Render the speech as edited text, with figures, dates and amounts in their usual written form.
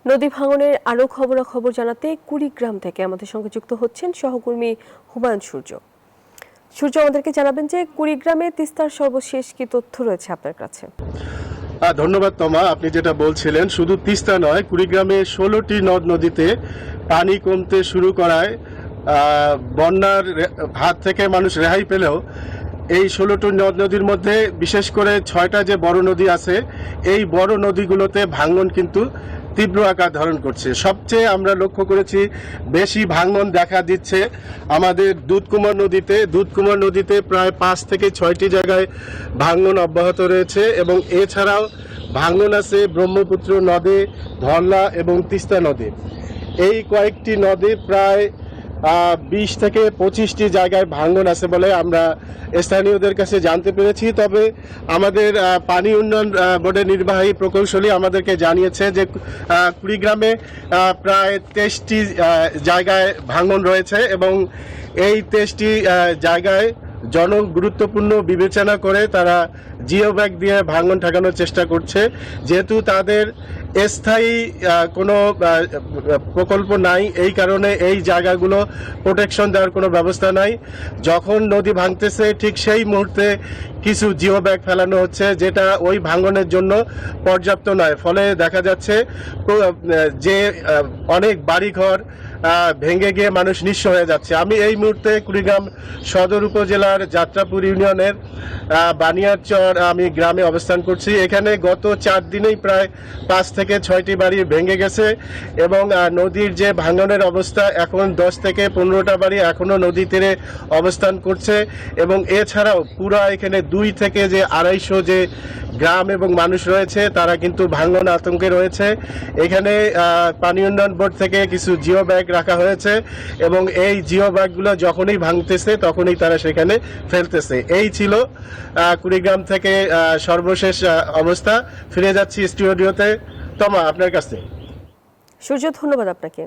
নদী ভাঙনের আরো খবরাখবর জানাতে কুড়িগ্রাম থেকে আমাদের সঙ্গে যুক্ত হচ্ছেন সহকর্মী হুমায়ুন সূর্য। সূর্য, আমাদেরকে জানাবেন যে কুড়িগ্রামে তিস্তার সর্বশেষ কি তথ্য রয়েছে আপনার কাছে? ধন্যবাদ তমা, আপনি যেটা বলছিলেন শুধু তিস্তা নয়, কুড়িগ্রামে 16টি নদ নদীতে পানি কমতে শুরু করায় বন্যার হাত থেকে মানুষ রেহাই পেলেও এই 16টি নদ নদীর মধ্যে বিশেষ করে 6টা যে বড় নদী আছে, এই বড় নদীগুলোতে ভাঙন কিন্তু তীব্র আকার ধারণ করছে। সবচেয়ে আমরা লক্ষ্য করেছি বেশি ভাঙন দেখা দিচ্ছে আমাদের দুধকুমার নদীতে প্রায় 5 থেকে 6টি জায়গায় ভাঙন অব্যাহত রয়েছে এবং এছাড়াও ভাঙন আছে ব্রহ্মপুত্র নদে, ধরলা এবং তিস্তা নদে। এই কয়েকটি নদে প্রায় 20 থেকে 25টি জায়গায় ভাঙন আছে বলে আমরা স্থানীয়দের কাছে জানতে পেরেছি। তবে আমাদের পানি উন্নয়ন বোর্ডের নির্বাহী প্রকৌশলী আমাদেরকে জানিয়েছে যে কুড়িগ্রামে প্রায় 23টি জায়গায় ভাঙন রয়েছে এবং এই 23টি জায়গায় গুরুত্বপূর্ণ বিবেচনা করে তারা জিও ব্যাগ দিয়ে ভাঙন ঠেকানোর চেষ্টা করছে। যেহেতু তাদের স্থায়ী কোনো প্রকল্প নাই, এই কারণে এই জায়গাগুলো প্রোটেকশন দেওয়ার কোনো ব্যবস্থা নাই। যখন নদী ভাঙতেছে ঠিক সেই মুহূর্তে কিছু জিও ব্যাগ ফেলানো হচ্ছে, যেটা ওই ভাঙনের জন্য পর্যাপ্ত নয়। ফলে দেখা যাচ্ছে যে অনেক বাড়িঘর ভেঙে গিয়ে মানুষ নিঃস্ব হয়ে যাচ্ছে। আমি এই মুহূর্তে কুড়িগ্রাম সদর উপজেলার যাত্রাপুর ইউনিয়নের বানিয়ারচর আমি গ্রামে অবস্থান করছি। এখানে গত 4 দিনেই প্রায় 5 থেকে 6টি বাড়ি ভেঙে গেছে এবং নদীর যে ভাঙনের অবস্থা, এখন 10 থেকে 15টা বাড়ি এখনো নদী তীরে অবস্থান করছে এবং এছাড়াও পুরা এখানে 2 থেকে 250 যে গ্রাম এবং মানুষ রয়েছে তারা কিন্তু ভাঙন আতঙ্কে রয়েছে। এখানে পানি উন্নয়ন বোর্ড থেকে কিছু জিও ব্যাগ রাখা হয়েছে এবং এই জিও ব্যাগগুলো যখনই ভাঙতেছে তখনই তারা সেখানে ফেলতেছে। এই ছিল কুড়িগ্রাম থেকে সর্বশেষ অবস্থা। ফিরে যাচ্ছি স্টুডিওতে। তমা, আপনার কাছে। সূর্য, ধন্যবাদ আপনাকে।